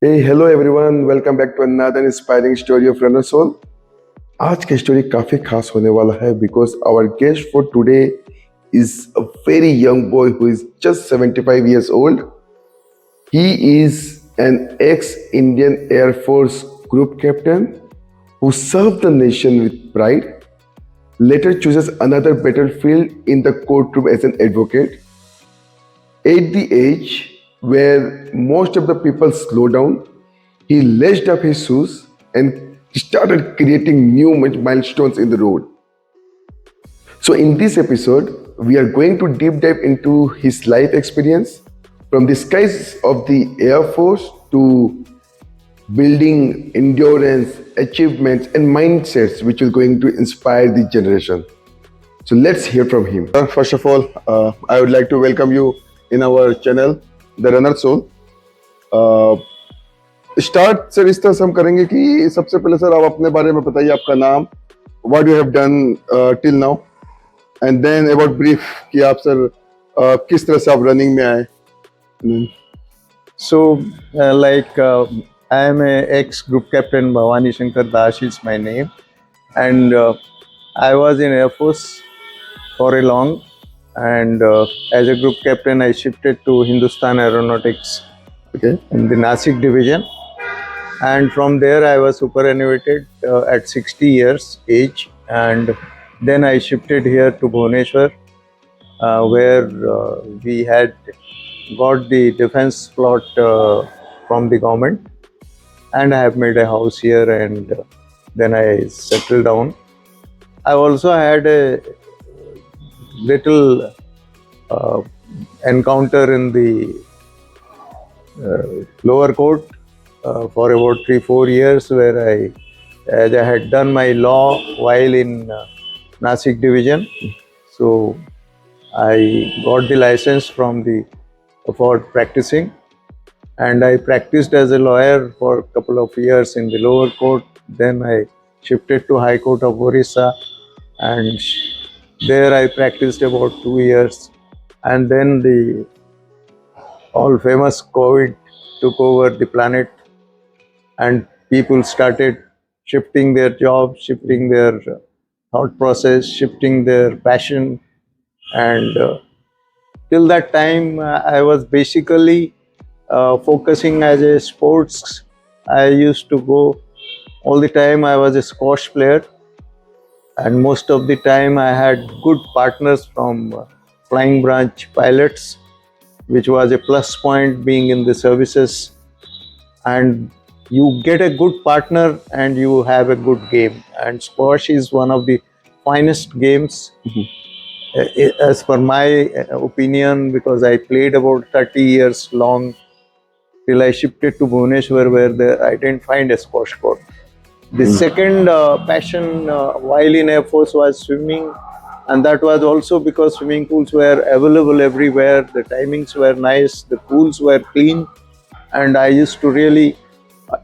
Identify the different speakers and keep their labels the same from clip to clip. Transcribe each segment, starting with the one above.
Speaker 1: Hey, hello everyone. Welcome back to another inspiring story of Runner Soul. आज की story काफी खास होने वाला है because our guest for today is a very young boy who is just 75 years old. He is an ex-Indian Air Force group captain who served the nation with pride, later chooses another battlefield in the courtroom as an advocate. At the age where most of the people slow down, he laced up his shoes and started creating new milestones in the road. So, in this episode, we are going to deep dive into his life experience from the skies of the Air Force to building endurance, achievements, and mindsets which is going to inspire the generation. So, let's hear from him. First of all, I would like to welcome you in our channel, The Runner Soul. Start sir इस तरह से हम करेंगे कि सबसे पहले sir आप अपने बारे में बताइए, आपका नाम, what you have done till now, and then about brief कि आप सर किस तरह से आप रनिंग में आए.
Speaker 2: So, I am a ex-group captain. Bhavani Shankar Das is my name, and I was in Air Force for a long. And as a group captain, I shifted to Hindustan Aeronautics
Speaker 1: Okay.
Speaker 2: in the Nasik division, and from there I was superannuated at 60 years age, and then I shifted here to Bhubaneswar, where we had got the defense plot from the government, and I have made a house here, and then I settled down. I also had a little encounter in the lower court for about 3-4 years, where as I had done my law while in Nasik division, so I got the license for practicing, and I practiced as a lawyer for a couple of years in the lower court. Then I shifted to High Court of Orissa, and there I practiced about 2 years, and then the all famous COVID took over the planet, and people started shifting their jobs, shifting their thought process, shifting their passion, and till that time I was basically focusing as a sports. I used to go all the time. I was a squash player, and most of the time I had good partners from flying branch pilots, which was a plus point being in the services. And you get a good partner and you have a good game, and squash is one of the finest games. As per my opinion, because I played about 30 years long till I shifted to Bhubaneswar, where I didn't find a squash court. The second passion while in Air Force was swimming, and that was also because swimming pools were available everywhere, the timings were nice, the pools were clean, and I used to really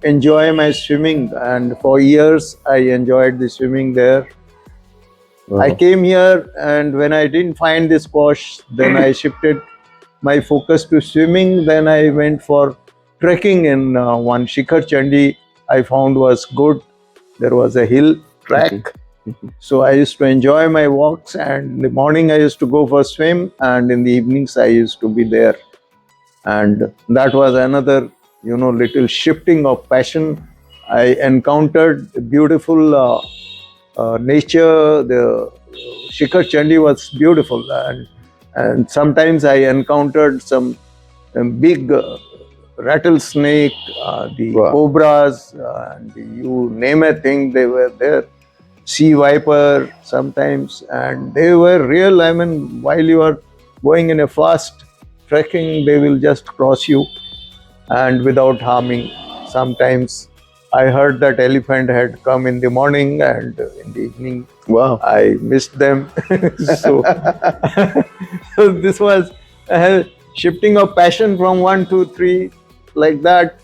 Speaker 2: enjoy my swimming, and for years I enjoyed the swimming there. I came here, and when I didn't find the squash, then I shifted my focus to swimming. Then I went for trekking in one Shikhar Chandi. I found was good. There was a hill track, so I used to enjoy my walks. And in the morning I used to go for swim, and in the evenings I used to be there. And that was another, little shifting of passion. I encountered beautiful nature. The Shikhar Chandi was beautiful, and sometimes I encountered some big rattlesnake, the
Speaker 1: Wow.
Speaker 2: cobras, and you name a thing, they were there. Sea viper sometimes, and they were real. I mean, while you are going in a fast trekking, they will just cross you, and without harming. Sometimes I heard that elephant had come in the morning, and in the evening
Speaker 1: Wow.
Speaker 2: I missed them. so, so this was a shifting of passion from 1 to 3, like that.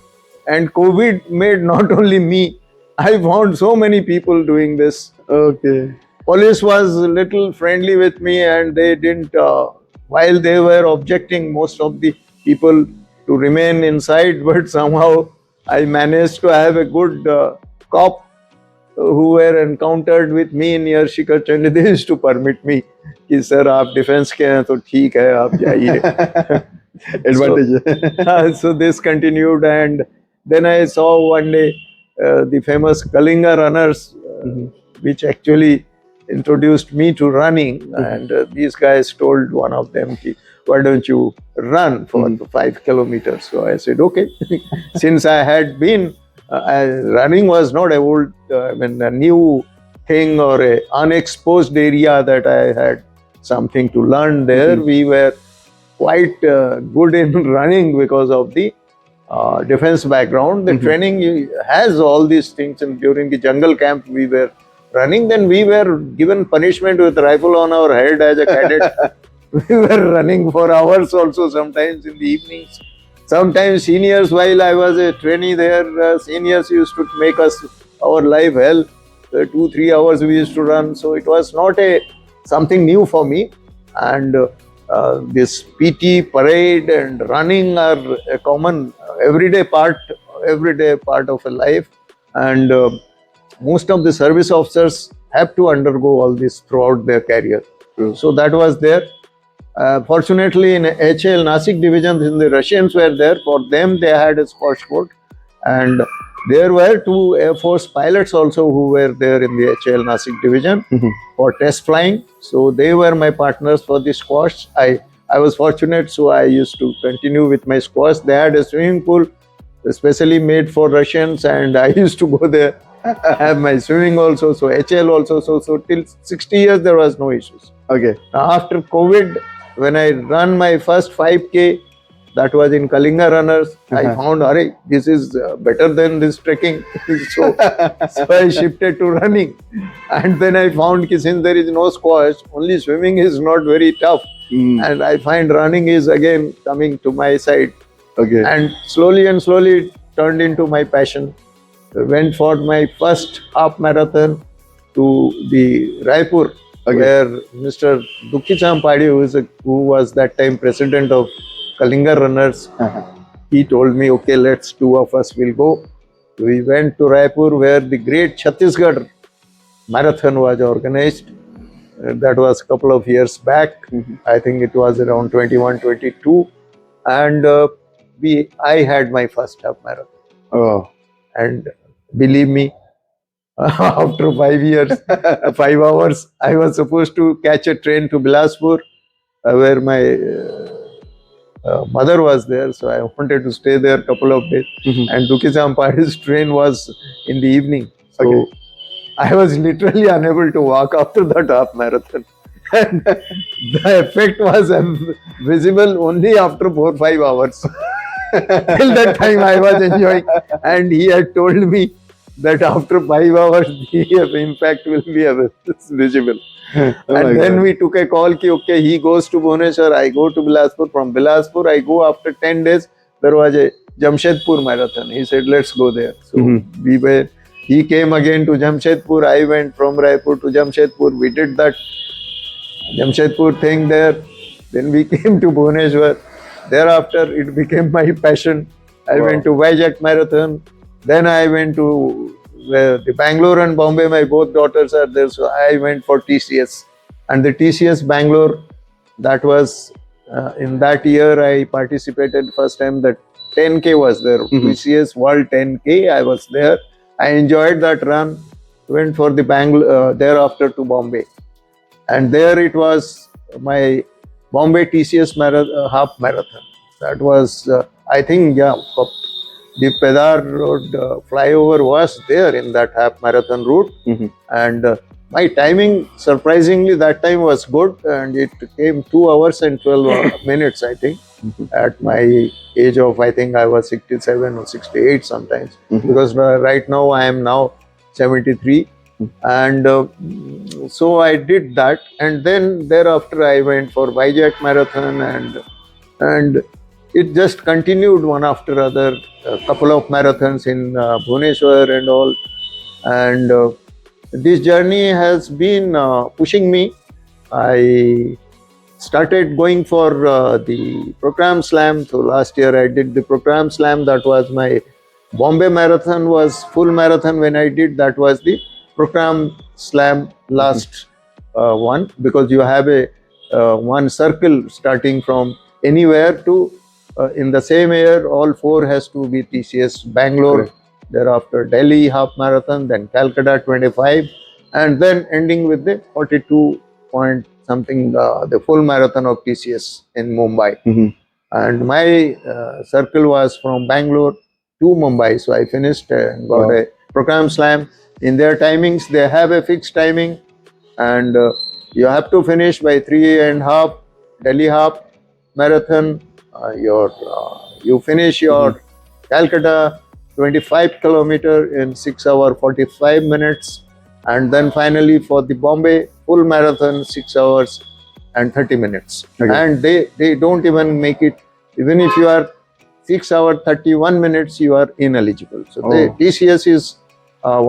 Speaker 2: And COVID made not only me, I found so many people doing this.
Speaker 1: Okay.
Speaker 2: Police was a little friendly with me, and they didn't, while they were objecting, most of the people, to remain inside, but somehow I managed to have a good cop who were encountered with me near Shikhar Chand. They used to permit me कि sir आप defence के हैं तो ठीक है आप जाइए.
Speaker 1: Advantage.
Speaker 2: So this continued, and then I saw one day the famous Kalinga runners, which actually introduced me to running. And these guys told one of them, "Ki, why don't you run for 5 kilometers?" So I said, okay. Since I had been, running was not a new thing or a unexposed area that I had something to learn there. We were quite good in running because of the defense background. The training has all these things, and during the jungle camp we were running. Then we were given punishment with rifle on our head as a cadet. We were running for hours also, sometimes in the evenings. Sometimes seniors, while I was a trainee there, seniors used to make us our life hell. 2-3 hours we used to run. So it was not something new for me. And this PT parade and running are a common everyday part of a life. And most of the service officers have to undergo all this throughout their career. So that was there. Fortunately, in HAL Nasik division, the Russians were there. For them, they had a squash court, and there were 2 Air Force pilots also who were there in the HAL Nasik division for test flying. So they were my partners for the squash. I was fortunate, so I used to continue with my squash. They had a swimming pool especially made for Russians, and I used to go there, have my swimming also. So HL also. So till 60 years there was no issues.
Speaker 1: Okay.
Speaker 2: After COVID, when I ran my first 5K, that was in Kalinga Runners, I found, this is better than this trekking. so I shifted to running. And then I found that since there is no squash, only swimming is not very tough. And I find running is again coming to my side.
Speaker 1: Okay.
Speaker 2: And slowly it turned into my passion. I went for my first half marathon to the Raipur, where Mr. Dukhi Champadi, who was that time president of Kalinga Runners, he told me, okay, let's 2 of us will go. We went to Raipur, where the great Chhattisgarh marathon was organized. That was a couple of years back. I think it was around 21, 22. And I had my first half marathon.
Speaker 1: Oh.
Speaker 2: And believe me, after 5 years, 5 hours, I was supposed to catch a train to Bilaspur, where my mother was there. So I wanted to stay there a couple of days. And Dukhi Champadi's train was in the evening. So I was literally unable to walk after that half marathon. And the effect was visible only after 4-5 hours. Till that time I was enjoying. And he had told me that after 5 hours the impact will be visible. And then we took a call ki, okay, he goes to Bhubaneswar, I go to Bilaspur. From Bilaspur I go after 10 days. There was a Jamshedpur marathon. He said, let's go there. So he came again to Jamshedpur. I went from Raipur to Jamshedpur. We did that Jamshedpur thing there. Then we came to Bhubaneswar. Thereafter, it became my passion. I went to Vizag Marathon. Then I went to the Bangalore and Bombay. My both daughters are there. So I went for TCS. And the TCS Bangalore, that was in that year I participated first time. That 10K was there. TCS World 10K. I was there. I enjoyed that run. Went for the Bangalore, thereafter to Bombay. And there it was my Bombay TCS half marathon. That was, I think, the Pedar Road flyover was there in that half marathon route. And my timing, surprisingly, that time was good. And it came 2 hours and 12 minutes, I think. At my age of, I think I was 67 or 68 sometimes. Because right now I am now 73. And so I did that, and then thereafter I went for Vizag Marathon, and it just continued one after other. A couple of marathons in Bhubaneswar and all, and this journey has been pushing me. I started going for the program slam. So last year I did the program slam. That was my Bombay Marathon was full marathon when I did. That was the program slam last one, because you have a one circle starting from anywhere to in the same year. All four has to be TCS Bangalore.
Speaker 1: Correct.
Speaker 2: Thereafter Delhi half marathon, then Calcutta 25, and then ending with the 42 point something the full marathon of TCS in Mumbai.
Speaker 1: Mhm.
Speaker 2: And my circle was from Bangalore to Mumbai. So I finished and got
Speaker 1: Wow.
Speaker 2: a program slam. In their timings, they have a fixed timing, and you have to finish by 3.5 Delhi half marathon. You finish your Calcutta 25 kilometer in 6 hours 45 minutes, and then finally for the Bombay full marathon 6 hours and 30 minutes.
Speaker 1: Okay.
Speaker 2: And they don't even make it. Even if you are 6 hours 31 minutes, you are ineligible. So the
Speaker 1: Oh.
Speaker 2: TCS is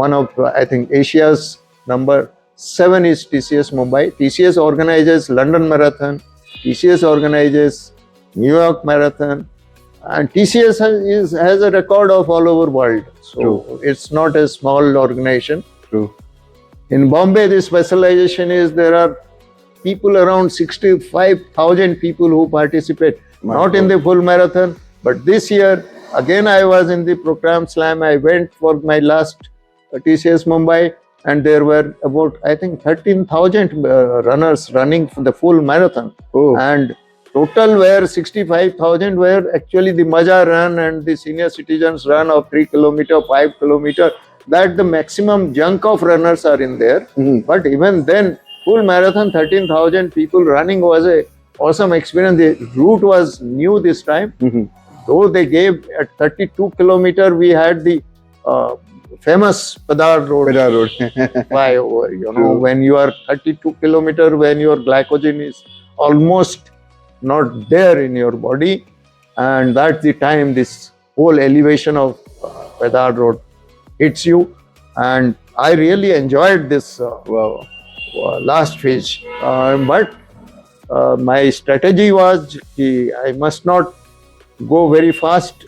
Speaker 2: one of I think Asia's number 7 is TCS Mumbai. TCS organizes London Marathon. TCS organizes New York Marathon, and TCS has a record of all over world. So
Speaker 1: True.
Speaker 2: it's not a small organization.
Speaker 1: True.
Speaker 2: In Bombay, the specialization is there are people around 65,000 people who participate,
Speaker 1: My
Speaker 2: not in
Speaker 1: God.
Speaker 2: the full marathon. But this year, again, I was in the program slam. I went for my last TCS Mumbai, and there were about, I think, 13,000 runners running for the full marathon.
Speaker 1: Oh.
Speaker 2: And total were 65,000 were actually the Maja run and the senior citizens run of 3 kilometer, 5 kilometer. That the maximum chunk of runners are in there.
Speaker 1: Mhm.
Speaker 2: But even then, full marathon, 13,000 people running was a awesome experience. The route was new this time.
Speaker 1: Mhm.
Speaker 2: Though they gave at 32 kilometer, we had the famous Padar Road
Speaker 1: Pedar Road.
Speaker 2: flyover. You know,
Speaker 1: True.
Speaker 2: when you are 32 kilometer, when your glycogen is almost not there in your body, and that's the time this whole elevation of Pedar Road hits you. And I really enjoyed this
Speaker 1: Wow.
Speaker 2: last phase. But my strategy was I must not go very fast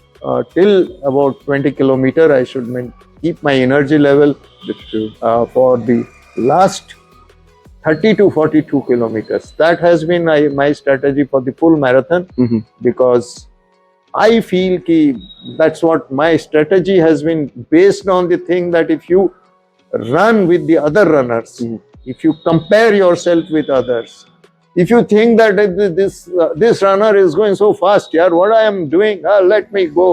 Speaker 2: till about 20 kilometer. I should keep my energy level
Speaker 1: That's true.
Speaker 2: for the last 30 to 42 kilometers. That has been my strategy for the full marathon,
Speaker 1: Mhm.
Speaker 2: because I feel that's what my strategy has been based on the thing that if you run with the other runners,
Speaker 1: Mhm.
Speaker 2: if you compare yourself with others, if you think that this runner is going so fast, yeah, what I am doing, let me go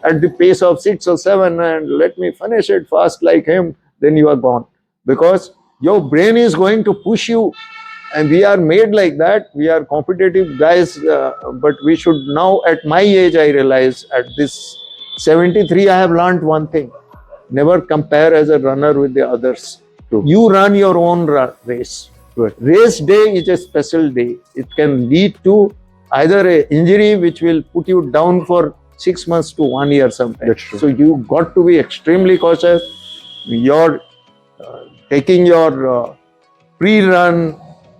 Speaker 2: at the pace of 6 or 7 and let me finish it fast like him, then you are gone, because your brain is going to push you. And we are made like that. We are competitive guys, but we should now, at my age, I realize at this 73, I have learned one thing: never compare as a runner with the others.
Speaker 1: True.
Speaker 2: You run your own race.
Speaker 1: Right.
Speaker 2: Race day is a special day. It can lead to either a injury which will put you down for 6 months to 1 year sometimes.
Speaker 1: That's true.
Speaker 2: So you got to be extremely cautious. You're taking your pre-run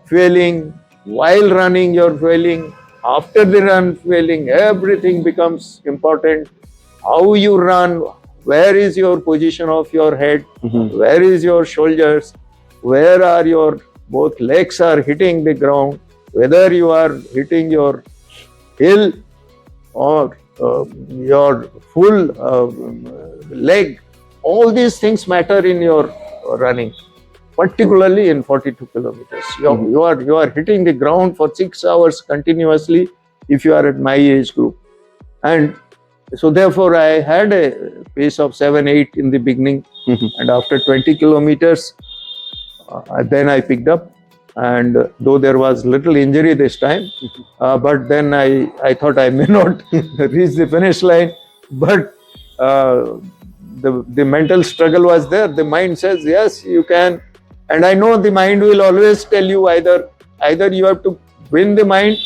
Speaker 2: fueling, while running you're fueling, after the run fueling, everything becomes important. How you run, where is your position of your head,
Speaker 1: Mhm.
Speaker 2: where is your shoulders, where are your both legs are hitting the ground, whether you are hitting your heel or your full leg. All these things matter in your running, particularly in 42 kilometers.
Speaker 1: Mhm.
Speaker 2: You are hitting the ground for 6 hours continuously if you are at my age group. And so therefore I had a pace of 7-8 in the beginning,
Speaker 1: Mhm.
Speaker 2: and after 20 kilometers then I picked up. And though there was little injury this time, but then I thought I may not reach the finish line. But the mental struggle was there. The mind says, yes, you can. And I know the mind will always tell you either you have to win the mind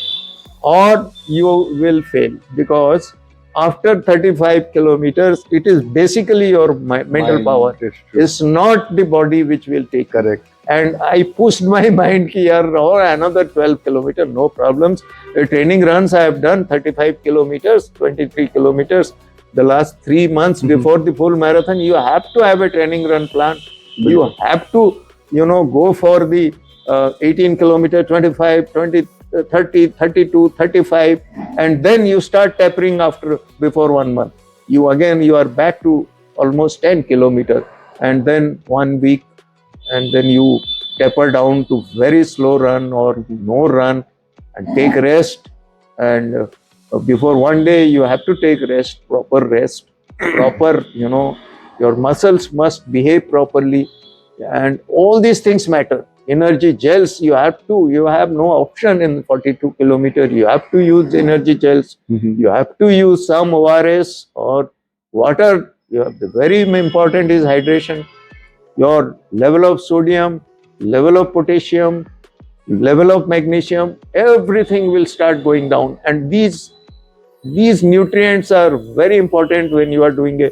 Speaker 2: or you will fail. Because after 35 kilometers, it is basically your mental
Speaker 1: Mind,
Speaker 2: power.
Speaker 1: that's true.
Speaker 2: It's not the body which will take.
Speaker 1: Correct.
Speaker 2: And I pushed my mind here, or another 12 kilometers, no problems. The training runs I have done 35 kilometers, 23 kilometers. the last 3 months before the full marathon, you have to have a training run plan. You have to, go for the 18 kilometer, 25, 20, 30, 32, 35, and then you start tapering before 1 month. You are back to almost 10 kilometer, and then 1 week, and then you taper down to very slow run or no run, and take rest. And before one day, you have to take proper rest, proper, your muscles must behave properly, and all these things matter. Energy gels, you have no option in 42 kilometer. You have to use energy gels. You have to use some ORS or water. The very important is hydration. Your level of sodium, level of potassium, level of magnesium, everything will start going down. And these nutrients are very important when you are doing a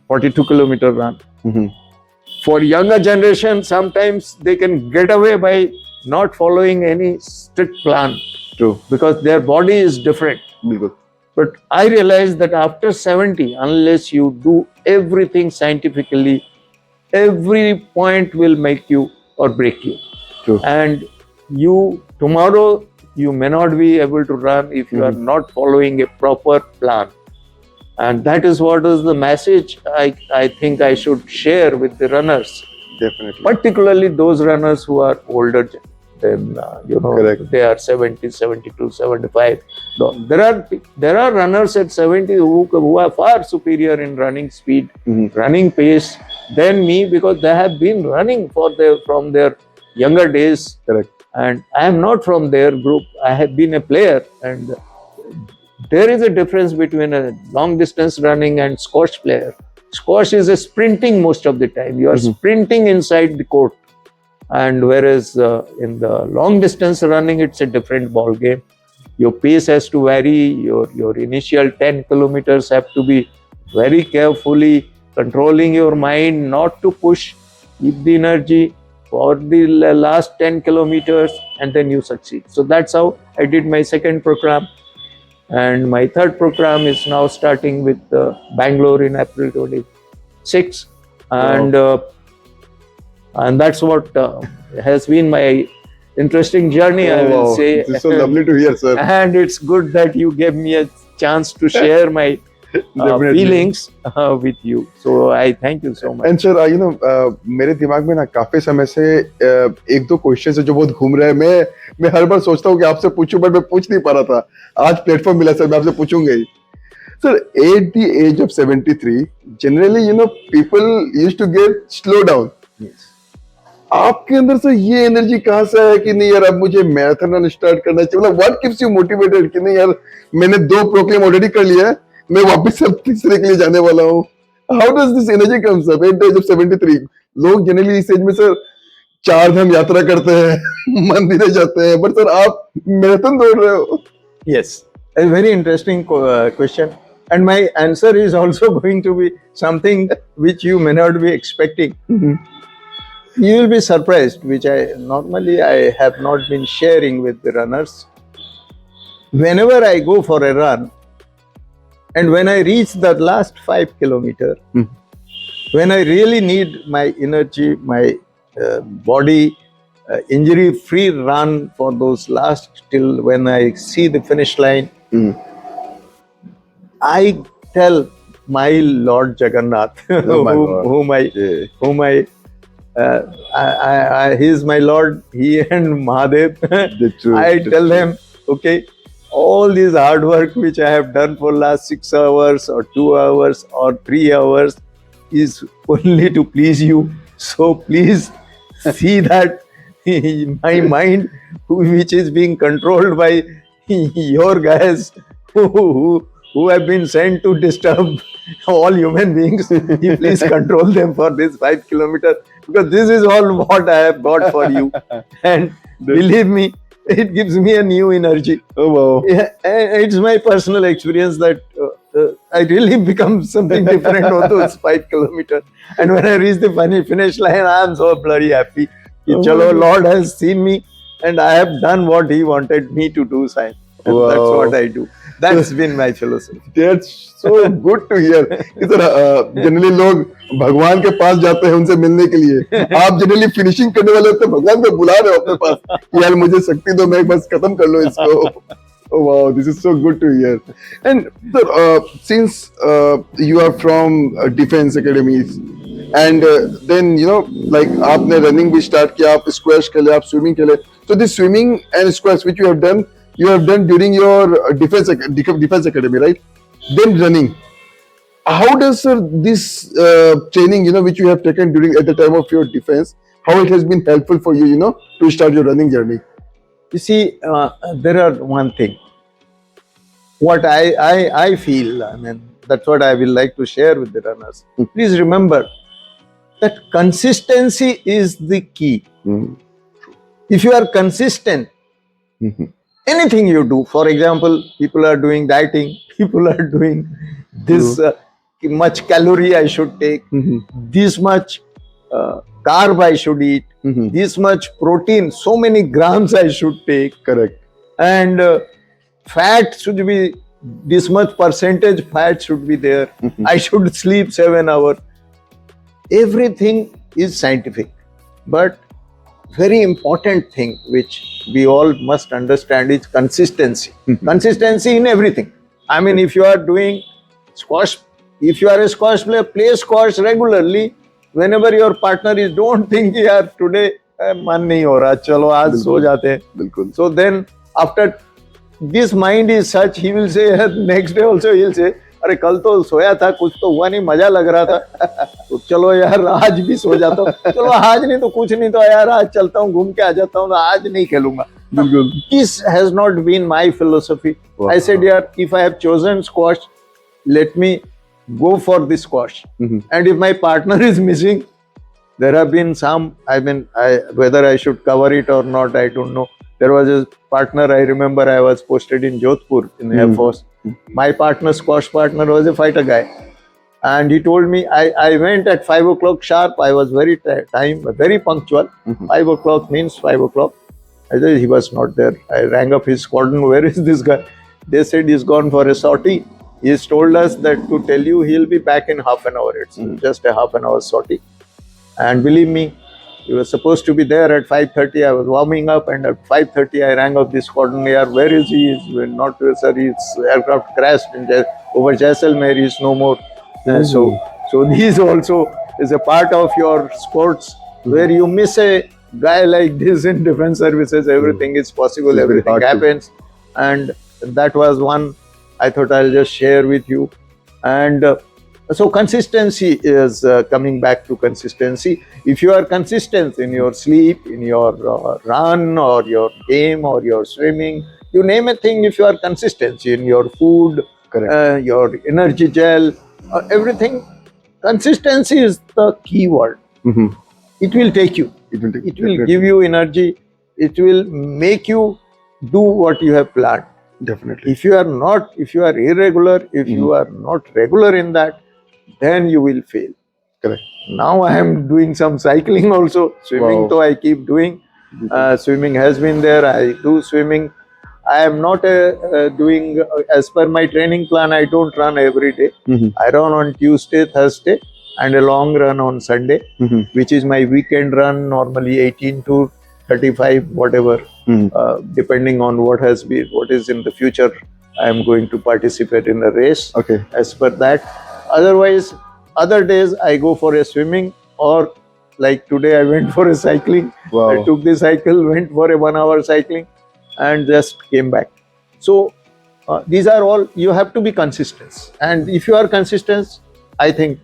Speaker 2: 42 kilometer run. For younger generation, sometimes they can get away by not following any strict plan.
Speaker 1: True.
Speaker 2: Because their body is different.
Speaker 1: बिल्कुल.
Speaker 2: But I realized that after 70, unless you do everything scientifically, every point will make you or break you.
Speaker 1: True.
Speaker 2: And tomorrow, you may not be able to run if you are not following a proper plan. And that is what is the message I think I should share with the runners.
Speaker 1: Definitely.
Speaker 2: Particularly those runners who are older than,
Speaker 1: Correct.
Speaker 2: they are 70, 72, 75. There are runners at 70 who are far superior in running speed, running pace than me, because they have been running from their younger days.
Speaker 1: Correct.
Speaker 2: And I am not from their group. I have been a player, and there is a difference between a long distance running and squash player. Squash is a sprinting most of the time. You are sprinting inside the court. And whereas in the long distance running, it's a different ball game. Your pace has to vary. Your initial 10 kilometers have to be very carefully controlling your mind, not to push, keep the energy for the last 10 kilometers, and then you succeed. So that's how I did my second program. And my third program is now starting with Bangalore in April 26.
Speaker 1: Wow.
Speaker 2: And that's what has been my interesting journey, I will
Speaker 1: wow.
Speaker 2: say.
Speaker 1: This is so lovely to hear, sir.
Speaker 2: And it's good that you gave me a chance to share my
Speaker 1: Definitely.
Speaker 2: feelings with you. So I thank you so much.
Speaker 1: And sir मेरे दिमाग में ना काफी समय से एक दो question है जो बहुत घूम रहे हैं. मैं हर बार सोचता हूँ कि आपसे पूछूं, बट मैं पूछ नहीं पा रहा था. आज प्लेटफॉर्म मिला सर, मैं आपसे पूछूंगा ही. Sir, at the age of 73 generally people used to get slow down. आपके अंदर से ये एनर्जी कहाँ से है कि नहीं यार अब मुझे मैराथन रन स्टार्ट करना चाहिए? मतलब व्हाट कीप्स यू मोटिवेटेड कि नहीं यार मैंने 2 प्रोक्लेम ऑलरेडी कर लिया है, मैं वापस से तीसरे के लिए जाने वाला हूँ? How does this energy comes up at the age of 73? लोग जनरली इस एज में सर 4 धाम यात्रा करते हैं, मंदिर जाते हैं, बट सर आप मैराथन दौड़ रहे हो.
Speaker 2: Yes, a very interesting question. And my answer is also going to be something which you may not be expecting. You will be surprised, which I have not been sharing with the runners. Whenever I go for a run, and when I reach that last 5 kilometer, when I really need my energy, my body, injury-free run for those last till when I see the finish line, I tell my Lord Jagannath, he is my Lord, he and Mahadev. I tell them, okay, all this hard work which I have done for last 6 hours or 2 hours or 3 hours is only to please you. So please see that my mind, which is being controlled by your guys who have been sent to disturb all human beings, you please control them for this 5 kilometers, because this is all what I have got for you. And believe me, it gives me a new energy.
Speaker 1: Oh wow.
Speaker 2: Yeah, it's my personal experience that I really become something different on those 5 kilometers. And when I reach the finish line, I am so bloody happy. Chalo, Lord has seen me and I have done what He wanted me to do, Sai. And that's
Speaker 1: Wow.
Speaker 2: what I do. That's been my philosophy.
Speaker 1: That's so good to hear. कि sir generally लोग भगवान के पास जाते हैं उनसे मिलने के लिए, आप जनरली फिनिशिंग करने वाले होते हैं, भगवान को बुला रहे हो अपने पास कि यार मुझे शक्ति दो, मैं बस खत्म कर लो इसको. Oh wow, this is so good to hear. And sir, since you are from defense academies, and then you know, like आपने running भी start किया, आप squash खेले, आप swimming खेले. So this swimming and squash which you have done during your defense academy, right? Then running. How does sir this training, you know, which you have taken during at the time of your defense, how it has been helpful for you, you know, to start your running journey?
Speaker 2: You see, there are one thing. What I feel, I mean, that's what I will like to share with the runners. Please remember that consistency is the key.
Speaker 1: Mm.
Speaker 2: If you are consistent,
Speaker 1: Mhm.
Speaker 2: anything you do, for example, people are doing dieting, people are doing this much calorie I should take,
Speaker 1: Mhm.
Speaker 2: this much carb I should eat,
Speaker 1: Mhm.
Speaker 2: this much protein, so many grams I should take,
Speaker 1: Correct.
Speaker 2: and fat should be this much percentage fat should be there. I should sleep 7 hours. Everything is scientific, but very important thing which we all must understand is consistency. Consistency in everything. I mean, if you are doing squash, if you are a squash player, play squash regularly. Whenever your partner is, don't think यार today मन नहीं हो रहा, चलो आज सो जाते हैं.
Speaker 1: बिल्कुल.
Speaker 2: So then after this mind is such, he will say next day also he will say, अरे कल तो सोया था, कुछ तो हुआ नहीं, मजा लग रहा था, तो चलो यार आज भी सो जाता हूँ, चलो आज नहीं तो कुछ नहीं तो यार आज चलता हूँ, घूम के आ जाता हूँ, तो आज नहीं खेलूंगा.
Speaker 1: बिल्कुल.
Speaker 2: This has not been my philosophy.
Speaker 1: Wow.
Speaker 2: I said, yeah, if I have chosen squash, let me go for the squash.
Speaker 1: Mhm.
Speaker 2: And if my partner is missing, there have been some, I mean, whether I should cover it or not, I don't know. There was a partner, I remember I was posted in Jodhpur in Air Force. My partner, squash partner, was a fighter guy. And he told me, I went at 5 o'clock sharp. I was very very punctual. 5 o'clock means 5 o'clock. I said he was not there. I rang up his squadron. Where is this guy? They said he's gone for a sortie. He's told us that to tell you he'll be back in half an hour. It's just a half an hour sortie. And believe me, he was supposed to be there at 5:30. I was warming up, and at 5:30 I rang up this squadron. Where is he? He's not, sir. His aircraft crashed over Jaisalmer. He's no more. So these also is a part of your sports where you miss a guy like this in defense services. Everything is possible.
Speaker 1: It's very
Speaker 2: Everything
Speaker 1: hard to-
Speaker 2: happens, and that was one I thought I'll just share with you. And so consistency is coming back to consistency. If you are consistent in your sleep, in your run or your game or your swimming, you name a thing, if you are consistent in your food,
Speaker 1: Correct.
Speaker 2: your energy gel, everything, consistency is the key word.
Speaker 1: Mhm.
Speaker 2: It will take you.
Speaker 1: It will take.
Speaker 2: It will
Speaker 1: definitely.
Speaker 2: give you energy. It will make you do what you have planned.
Speaker 1: Definitely.
Speaker 2: If you are irregular, if you are not regular in that, then you will fail.
Speaker 1: Correct.
Speaker 2: Now I am doing some cycling also. Swimming,
Speaker 1: Wow.
Speaker 2: though I keep doing. Swimming has been there. I do swimming. I am not doing as per my training plan. I don't run every day.
Speaker 1: Mhm.
Speaker 2: I run on Tuesday, Thursday, and a long run on Sunday,
Speaker 1: Mhm.
Speaker 2: which is my weekend run. Normally 18 to 35, whatever,
Speaker 1: Mhm.
Speaker 2: depending on what is in the future. I am going to participate in a race
Speaker 1: Okay.
Speaker 2: as per that. Otherwise, other days I go for a swimming, or like today I went for a cycling.
Speaker 1: Wow.
Speaker 2: I took the cycle, went for a 1 hour cycling, and just came back. So these are all, you have to be consistent. And if you are consistent, I think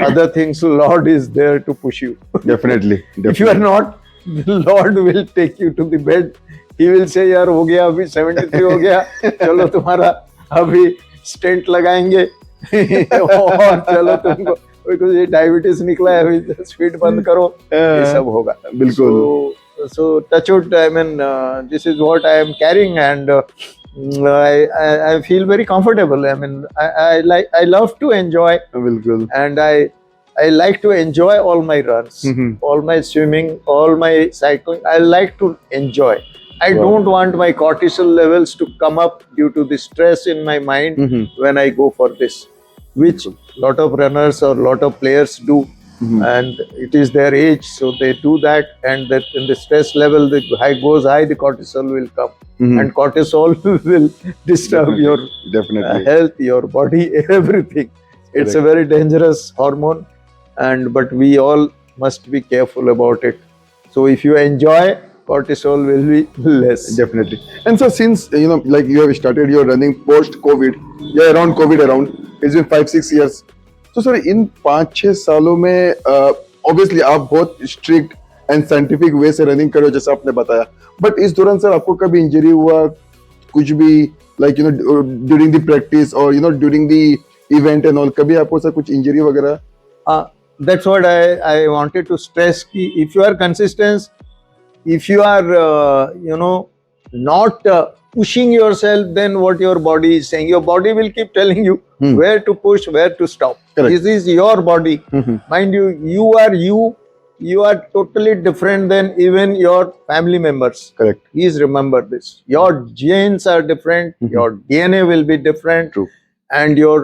Speaker 2: other things, Lord is there to push you.
Speaker 1: Definitely.
Speaker 2: If you are not, the Lord will take you to the bed. He will say, यार हो गया अभी 73 हो गया, चलो तुम्हारा अभी stent लगाएंगे और चलो तुमको कुछ डायबिटीज निकला है, अभी स्पीड बंद करो, ये सब होगा.
Speaker 1: बिल्कुल.
Speaker 2: So touch wood, I mean, this is what I am carrying, and I feel very comfortable. I mean, I love to enjoy,
Speaker 1: बिल्कुल.
Speaker 2: and I like to enjoy all my runs,
Speaker 1: Mhm.
Speaker 2: all my swimming, all my cycling. I like to enjoy. I
Speaker 1: Wow.
Speaker 2: don't want my cortisol levels to come up due to the stress in my mind
Speaker 1: Mhm.
Speaker 2: when I go for this, which lot of runners or lot of players do.
Speaker 1: Mhm.
Speaker 2: And it is their age, so they do that, and that in the stress level the high goes high, the cortisol will come,
Speaker 1: Mhm.
Speaker 2: and cortisol will disturb
Speaker 1: Definitely.
Speaker 2: your
Speaker 1: Definitely.
Speaker 2: health, your body, everything. It's a very dangerous hormone, and but we all must be careful about it. So if you enjoy, cortisol will be less.
Speaker 1: Definitely. And so since like you have started your running post COVID, yeah, around COVID around, it's been 5-6 years. So sir इन 5-6 सालों में obviously आप बहुत strict and scientific way से running कर रहे हो जैसा आपने बताया, बट इस दौरान सर आपको कभी इंजरी हुआ, कुछ भी लाइक ड्यूरिंग द प्रैक्टिस और during the event and all, कभी आपको सर कुछ इंजरी वगैरह?
Speaker 2: That's what I wanted to stress. Ki if you are consistent, if you are not pushing yourself, then what your body is saying, your body will keep telling you where to push, where to stop.
Speaker 1: Correct.
Speaker 2: This is your body. Mind you, you are totally different than even your family members.
Speaker 1: Correct.
Speaker 2: Please remember this. Your genes are different, your DNA will be different.
Speaker 1: True.
Speaker 2: And your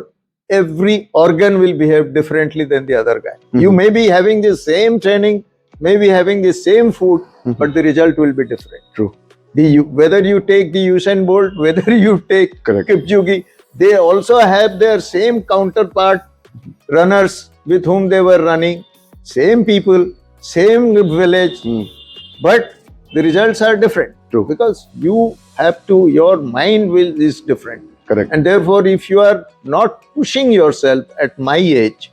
Speaker 2: every organ will behave differently than the other guy. You may be having the same training, may be having the same food, but the result will be different.
Speaker 1: True.
Speaker 2: Whether you take the Usain Bolt, whether you take
Speaker 1: Correct.
Speaker 2: Kipchoge, they also have their same counterpart runners with whom they were running, same people, same village, but the results are different.
Speaker 1: True.
Speaker 2: Because you have to, your mind is different.
Speaker 1: Correct.
Speaker 2: And therefore, if you are not pushing yourself at my age,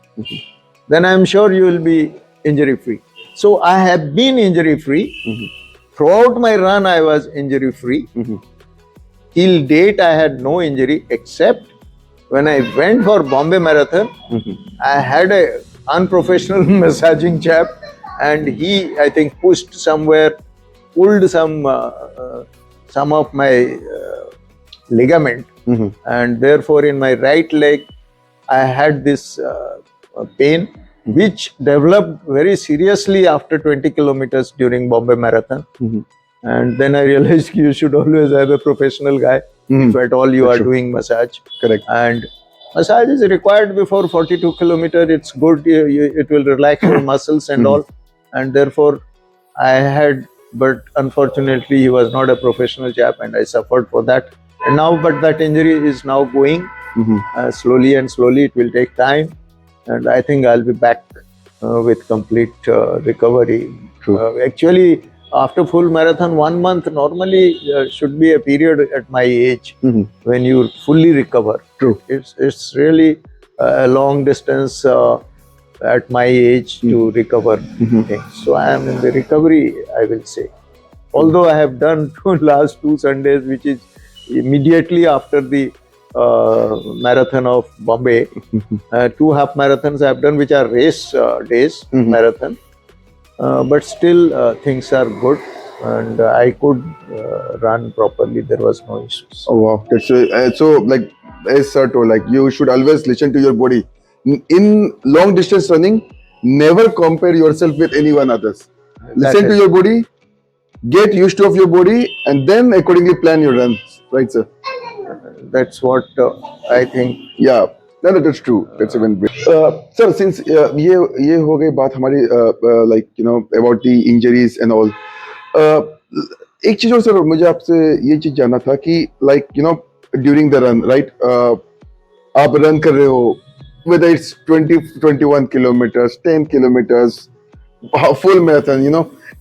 Speaker 2: then I am sure you will be injury free. So I have been injury free. Throughout my run, I was injury free. Till date, I had no injury except when I went for Bombay Marathon. I had a unprofessional massaging chap, and he, I think, pushed somewhere, pulled some of my ligament, and therefore in my right leg I had this pain, which developed very seriously after 20 kilometers during Bombay Marathon. And then I realized you should always have a professional guy if at all you are doing massage.
Speaker 1: Correct.
Speaker 2: And massage is required before 42 kilometers. It's good. It will relax your muscles and all. And therefore I had, but unfortunately he was not a professional chap, and I suffered for that. And now, but that injury is now going slowly and slowly. It will take time, and I think I'll be back with complete recovery. Actually, after full marathon, 1 month normally should be a period at my age when you fully recover.
Speaker 1: True.
Speaker 2: It's really a long distance at my age to recover things. So I am in the recovery, I will say. Although I have done last 2 Sundays, which is immediately after the marathon of Bombay. 2 half marathons I have done, which are race days, marathon. But still things are good, and I could run properly. There was no issues.
Speaker 1: Oh wow, that's so like as sir told, like you should always listen to your body. In long distance running, never compare yourself with anyone others. Listen to your body, get used to of your body, and then accordingly plan your runs. Right, sir?
Speaker 2: That's what I think.
Speaker 1: Yeah. No, that's true. That's even great. Sir, since ये हो गई बात हमारी like about the injuries and all. एक चीज और sir मुझे आपसे ये चीज जानना था कि like during the run, right? आप रन कर रहे हो, whether it's 21 kilometers, 10 kilometers, full marathon,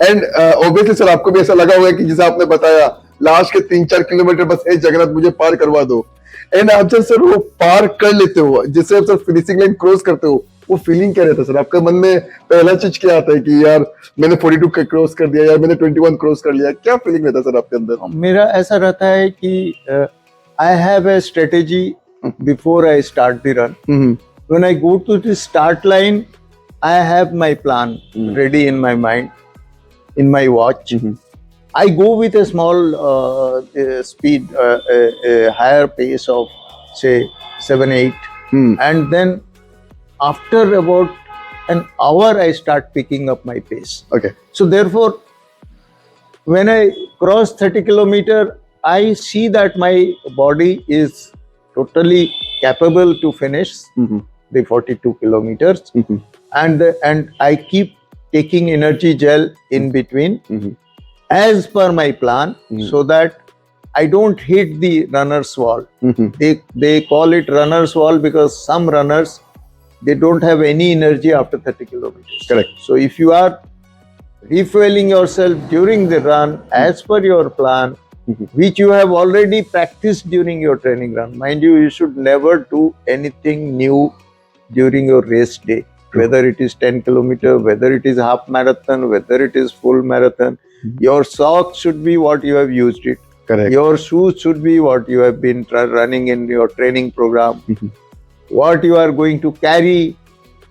Speaker 1: and obviously sir आपको भी ऐसा लगा होगा कि जैसा आपने बताया लास्ट के 3-4 किलोमीटर बस है जगन्नाथ मुझे पार करवा दो, एंड आप जब सर वो पार कर लेते हो, जिससे आप सर फिनिशिंग लाइन क्रॉस करते हो, वो फीलिंग क्या रहता है सर आपके मन में? पहला चीज क्या आता है कि यार मैंने 42 क्रॉस कर दिया, यार मैंने 21 क्रॉस कर लिया, क्या फीलिंग रहता है सर आपके अंदर?
Speaker 2: मेरा ऐसा रहता है कि I have a strategy before I start the run. When I go to the start line, I have my plan ready in my mind, in my watch. I go with a small speed, a higher pace of say 7-8, and then after about an hour I start picking up my pace.
Speaker 1: Okay.
Speaker 2: So therefore when I cross 30 kilometer, I see that my body is totally capable to finish the 42 kilometers, and I keep taking energy gel in between as per my plan, so that I don't hit the runner's wall. They call it runner's wall because some runners, they don't have any energy after 30 kilometers.
Speaker 1: Correct.
Speaker 2: So if you are refueling yourself during the run as per your plan, which you have already practiced during your training run. Mind you, you should never do anything new during your race day, whether it is 10 kilometer, whether it is half marathon, whether it is full marathon. Your socks should be what you have used it.
Speaker 1: Correct.
Speaker 2: Your shoes should be what you have been running in your training program. What you are going to carry,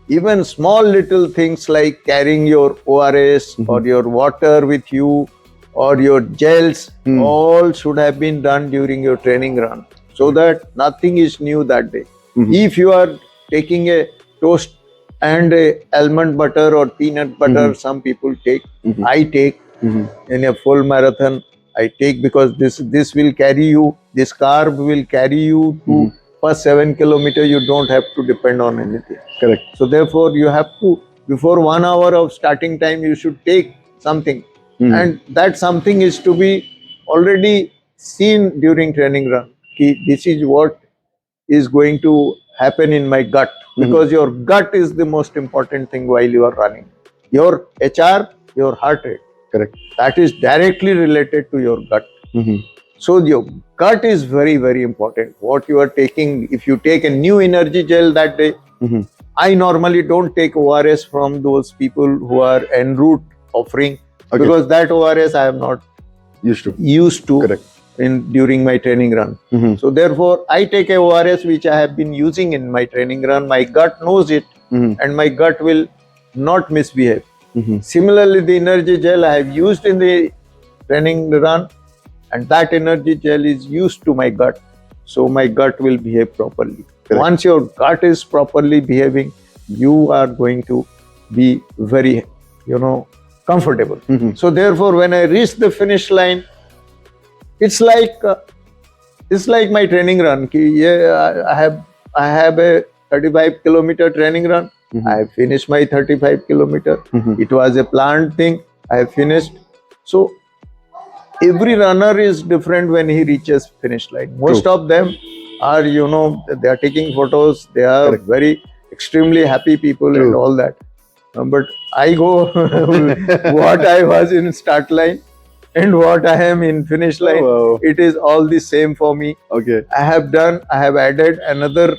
Speaker 2: even small little things like carrying your ORS or your water with you or your gels, all should have been done during your training run, so that nothing is new that day. If you are taking a toast and a almond butter or peanut butter, some people take, I take in a full marathon, I take, because this will carry you, this carb will carry you to first 7 kilometers. You don't have to depend on anything.
Speaker 1: Correct.
Speaker 2: So therefore you have to, before 1 hour of starting time, you should take something, and that something is to be already seen during training run. This is what is going to happen in my gut, because your gut is the most important thing while you are running. Your HR, your heart rate,
Speaker 1: Correct.
Speaker 2: that is directly related to your gut. So your gut is very, very important. What you are taking, if you take a new energy gel that day, I normally don't take ORS from those people who are en route offering, because that ORS I am not
Speaker 1: Used to.
Speaker 2: used to.
Speaker 1: Correct.
Speaker 2: During my training run. So therefore I take a ORS which I have been using in my training run. My gut knows it, and my gut will not misbehave. Similarly, the energy gel I have used in the training run, and that energy gel is used to my gut, so my gut will behave properly.
Speaker 1: Correct.
Speaker 2: Once your gut is properly behaving, you are going to be very, comfortable. So therefore, when I reach the finish line, it's like my training run. I have a 35 kilometer training run. I have finished my 35 kilometer. It was a planned thing. I have finished. So every runner is different when he reaches finish line. Most of them are, they are taking photos. They are
Speaker 1: Correct.
Speaker 2: very extremely happy people and all that. But I go what I was in start line and what I am in finish line.
Speaker 1: wow.
Speaker 2: It is all the same for me.
Speaker 1: Okay.
Speaker 2: I have added another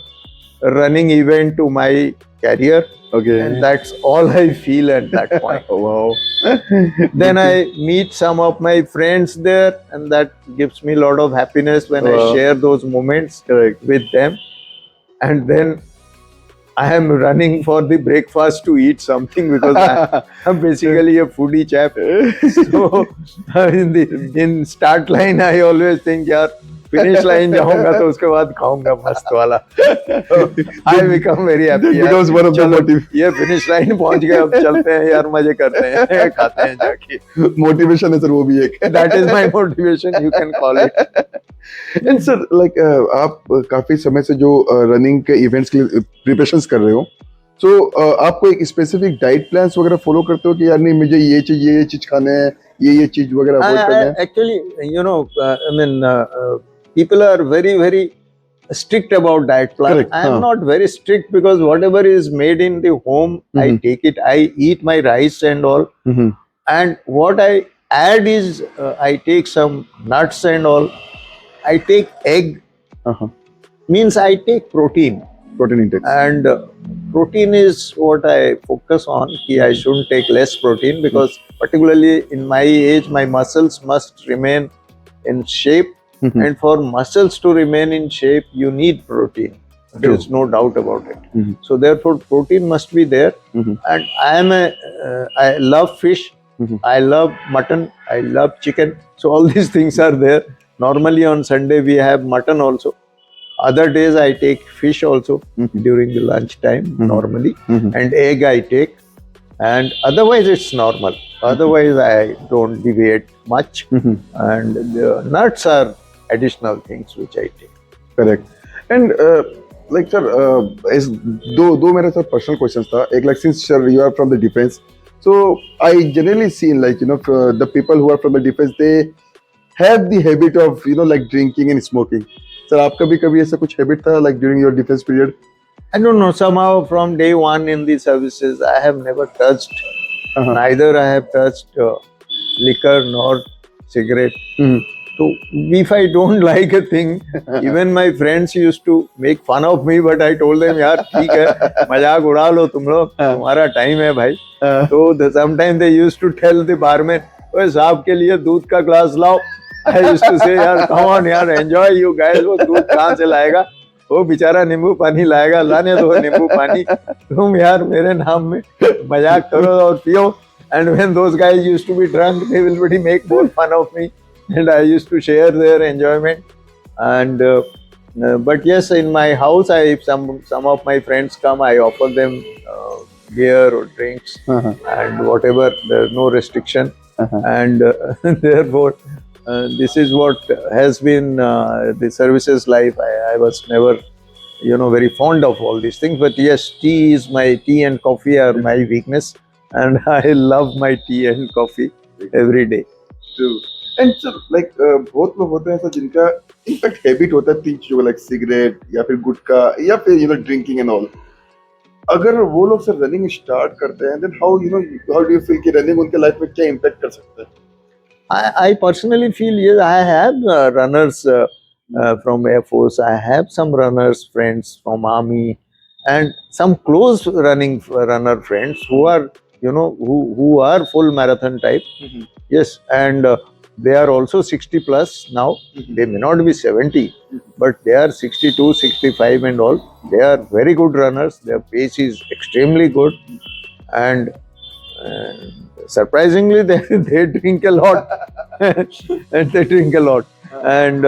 Speaker 2: running event to my career,
Speaker 1: Okay.
Speaker 2: and that's all I feel at that point.
Speaker 1: wow.
Speaker 2: Then I meet some of my friends there, and that gives me a lot of happiness when I
Speaker 1: Wow.
Speaker 2: share those moments
Speaker 1: Correct.
Speaker 2: with them. And then I am running for the breakfast to eat something, because I'm basically a foodie chap. So in start line I always think, यार finish line जाऊंगा तो उसके बाद खाऊंगा मस्त वाला. I become very happy.
Speaker 1: That becomes one of the motive.
Speaker 2: ये finish line पहुंच गए, अब चलते हैं यार, मजे करते हैं, खाते हैं जाके.
Speaker 1: Motivation है सर वो भी एक.
Speaker 2: That is my motivation, you can call it.
Speaker 1: And sir, like आप काफी समय से जो रनिंग के इवेंट्स के लिए प्रिपरेशंस कर रहे हो, so आपको एक स्पेसिफिक डाइट प्लान्स वगैरह फॉलो करते हो कि यार नहीं मुझे ये चीज खाना है, ये चीज वगैरह अवॉइड करना है?
Speaker 2: Actually, people are very, very strict about diet plan.
Speaker 1: Correct.
Speaker 2: I am not very strict, because whatever is made in the home, I take it. I eat my rice and all. And what I add is I take some nuts and all. I take egg. Means I take protein.
Speaker 1: Protein intake.
Speaker 2: And protein is what I focus on. I shouldn't take less protein, because particularly in my age, my muscles must remain in shape. And for muscles to remain in shape, you need protein. There is no doubt about it. So therefore, protein must be there. And I love fish. I love mutton. I love chicken. So all these things are there. Normally on Sunday we have mutton also. Other days I take fish also during the lunch time normally. And egg I take. and otherwise it's normal. Otherwise, I don't deviate much, and the nuts are additional things which I take.
Speaker 1: Correct and like sir इस दो मेरे sir personal questions था एक like since sir you are from the defence so I generally seen like you know the people who are from the defence they have the habit of you know like drinking and smoking sir आपका भी कभी ऐसा कुछ habit था like during your defence period
Speaker 2: I don't know, somehow from day one in the services, I have never touched, neither I have touched liquor nor cigarette. So if I don't like a thing, even my friends used to make fun of me, but I told them, यार ठीक है, मजाक उड़ा लो तुम लोग, तुम्हारा time है भाई. So sometimes they used to tell the barman, ओए साहब के लिए दूध का ग्लास लाओ. I used to say, यार come on यार, enjoy you guys, वो दूध कहाँ से लाएगा? वो बेचारा नींबू पानी लाएगा, लाने दो नींबू पानी. तुम यार मेरे नाम में मजाक करो और पियो. And when those guys used to be drunk, they will really make more fun of me. And I used to share their enjoyment. And but yes, in my house, if some of my friends come, I offer them beer or drinks and whatever. There's no restriction, and therefore this is what has been the services life. I was never, very fond of all these things. But yes, tea and coffee are my weakness, and I love my tea and coffee every day.
Speaker 1: True. And sir like बहुत लोग होते हैं sir जिनका in fact habit होता है तीन चीजों like cigarette या फिर गुटखा या फिर ड्रिंकिंग एंड ऑल अगर वो लोग सर रनिंग स्टार्ट करते हैं then how do you feel कि रनिंग उनके लाइफ में क्या इम्पैक्ट कर सकता है
Speaker 2: I personally feel, yes, I have runners from Air Force. I have some runners friends from Army, and some close runner friends who are, who are full marathon type. Yes, and they are also 60 plus now. They may not be 70, but they are 62, 65 and all. They are very good runners. Their pace is extremely good, and surprisingly, they drink a lot, and they drink a lot. And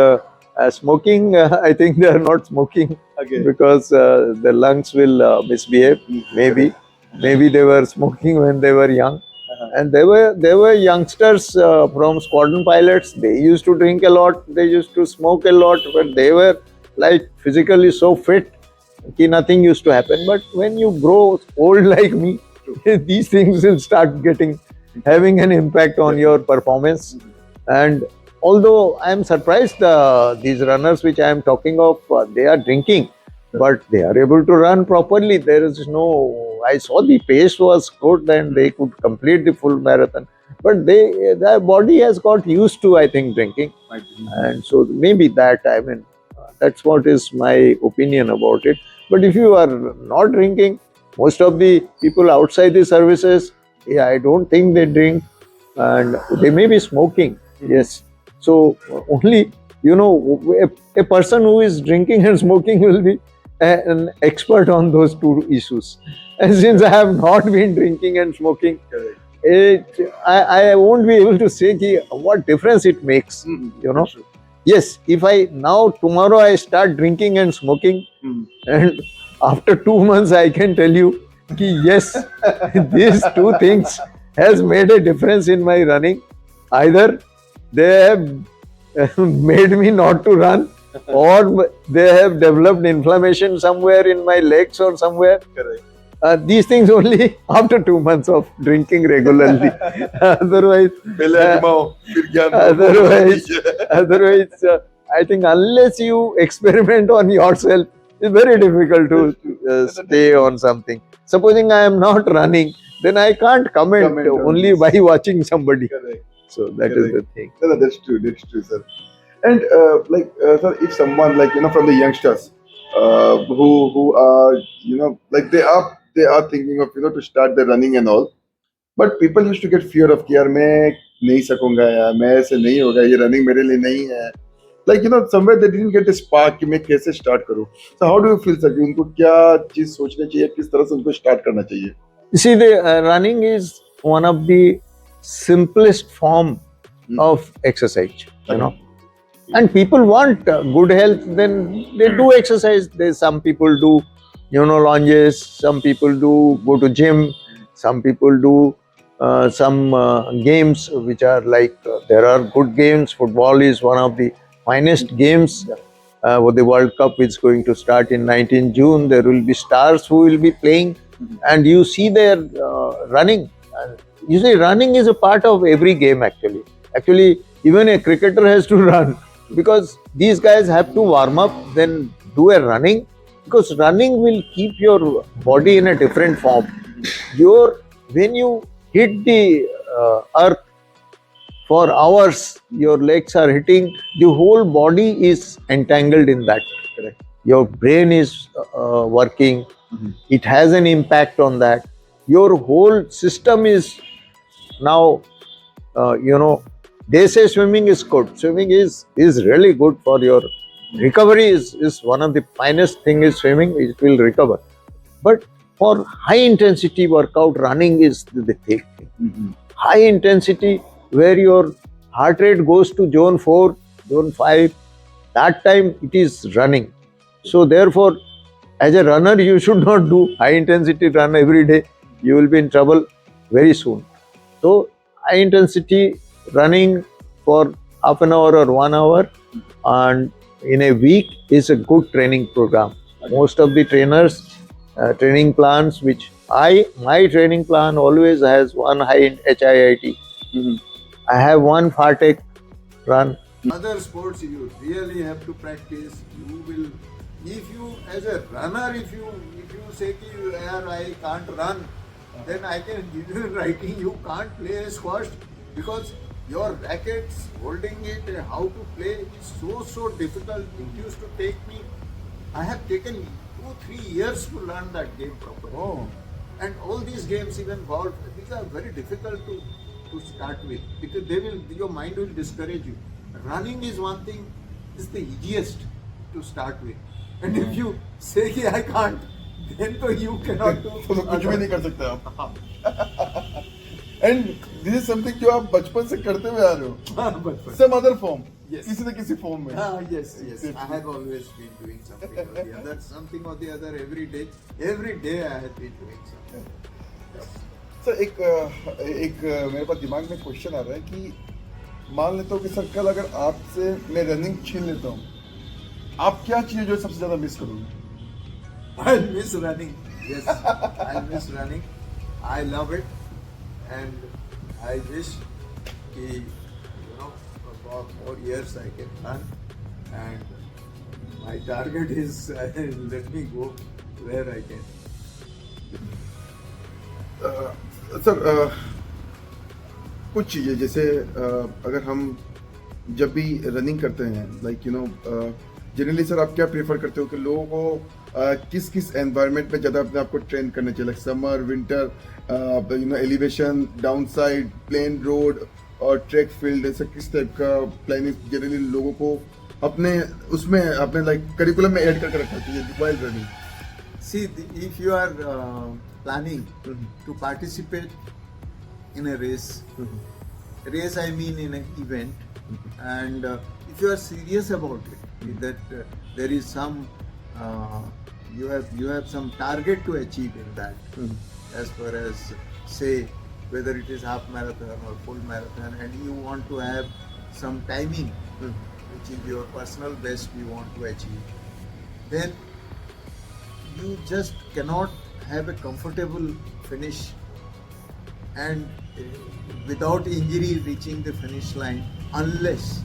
Speaker 2: smoking, I think they are not smoking because the lungs will misbehave. Maybe they were smoking when they were young. And there were youngsters from squadron pilots. They used to drink a lot. They used to smoke a lot, but they were like physically so fit that nothing used to happen. But when you grow old like me, these things will start having an impact on your performance. And although I am surprised, these runners which I am talking of, they are drinking, but they are able to run properly. There is I saw the pace was good and they could complete the full marathon. But their body has got used to, I think, drinking. And so maybe that's what is my opinion about it. But if you are not drinking, most of the people outside the services, I don't think they drink, and they may be smoking. Yes. So only, a person who is drinking and smoking will be an expert on those two issues. And since I have not been drinking and smoking, I won't be able to say what difference it makes. Yes, if tomorrow I start drinking and smoking, and after 2 months I can tell you, yes, these two things has made a difference in my running. Either they have made me not to run, or they have developed inflammation somewhere in my legs or somewhere.
Speaker 1: Correct.
Speaker 2: These things only after 2 months of drinking regularly. Otherwise, I think unless you experiment on yourself, it's very difficult to stay on something. Supposing I am not running, then I can't comment only by watching somebody.
Speaker 1: Correct.
Speaker 2: So that is the thing.
Speaker 1: No, that's true, sir. And sir, if someone from the youngsters who are they are thinking of to start the running and all, but people used to get fear of कि यार मैं नहीं सकूंगा यार मैं ऐसे नहीं होगा ये running मेरे लिए नहीं है. Somewhere they didn't get the spark कि मैं कैसे start करूँ. So how do you feel, sir? कि उनको क्या चीज सोचनी चाहिए, किस तरह से उनको start करना चाहिए?
Speaker 2: You see, the running is one of the simplest form of exercise. And people want good health, then they do exercise. Some people do, lunges. Some people go to gym. Some people do some games which are like there are good games. Football is one of the finest games. With the World Cup is going to start in 19 June. There will be stars who will be playing, and you see their running. You see, running is a part of every game actually. Actually, even a cricketer has to run because these guys have to warm up, then do a running because running will keep your body in a different form. Your when you hit the earth for hours, your legs are hitting, the whole body is entangled in that.
Speaker 1: Correct.
Speaker 2: Your brain is working, it has an impact on that. Your whole system is now, they say swimming is good. Swimming is really good for your recovery. Is one of the finest thing is swimming. It will recover. But for high intensity workout, running is the thick thing. High intensity where your heart rate goes to zone 4, zone 5, that time it is running. So therefore, as a runner, you should not do high intensity run every day. You will be in trouble very soon. So high intensity running for half an hour or 1 hour and in a week is a good training program. Most of the trainers training plans which my training plan always has one high HIIT. I have one FATEC run.
Speaker 3: Other sports you really have to practice. You will, if you as a runner, if you say ki yaar I can't run, then I can give you in writing you can't play a squash because your rackets holding it, how to play is so difficult. It used to take me. I have taken 2-3 years to learn that game properly.
Speaker 1: Oh.
Speaker 3: And all these games, even golf, these are very difficult to start with because your mind will discourage you. Running is one thing, is the easiest to start with. And if you say कि I can't, then तो you cannot do.
Speaker 1: तो कुछ भी नहीं कर सकते आप. And this is something जो आप बचपन से करते हुए आ रहे हो.
Speaker 3: But
Speaker 1: some other form.
Speaker 3: Yes.
Speaker 1: किसी न किसी फॉर्म में.
Speaker 3: yes. I have always been doing something or the other, something or the other every day. Every day I have been doing something.
Speaker 1: Sir एक मेरे पास दिमाग में क्वेश्चन आ रहा है कि मान लेता हूँ कि सर कल अगर आपसे मैं रनिंग छीन लेता हूँ, आप क्या चीज़ जो सबसे ज़्यादा मिस करोगे?
Speaker 3: I miss running. Yes, I miss running. I love it, and I wish कि for more years I can run, and my target is let me go where I can.
Speaker 1: Sir कुछ चीज़ें जैसे अगर हम जब भी running करते हैं लाइक जनरली सर आप क्या प्रेफर करते हो कि लोगों को किस किस एनवायरनमेंट में ज़्यादा अपने आप को ट्रेन करना चाहिए, like summer, winter, elevation, down side, plain road और ट्रैक फील्ड, ऐसा किस टाइप का प्लानिंग जनरली लोगों को अपने उसमें अपने लाइक करिकुलम में ऐड करके रखना चाहिए while running?
Speaker 3: See, if you are planning to participate in a race, I mean in an event, and if you are serious about it, that there is some, you have some target to achieve in that, as far as say whether it is half marathon or full marathon, and you want to have some timing, which is your personal best you want to achieve, then you just cannot have a comfortable finish and without injury reaching the finish line unless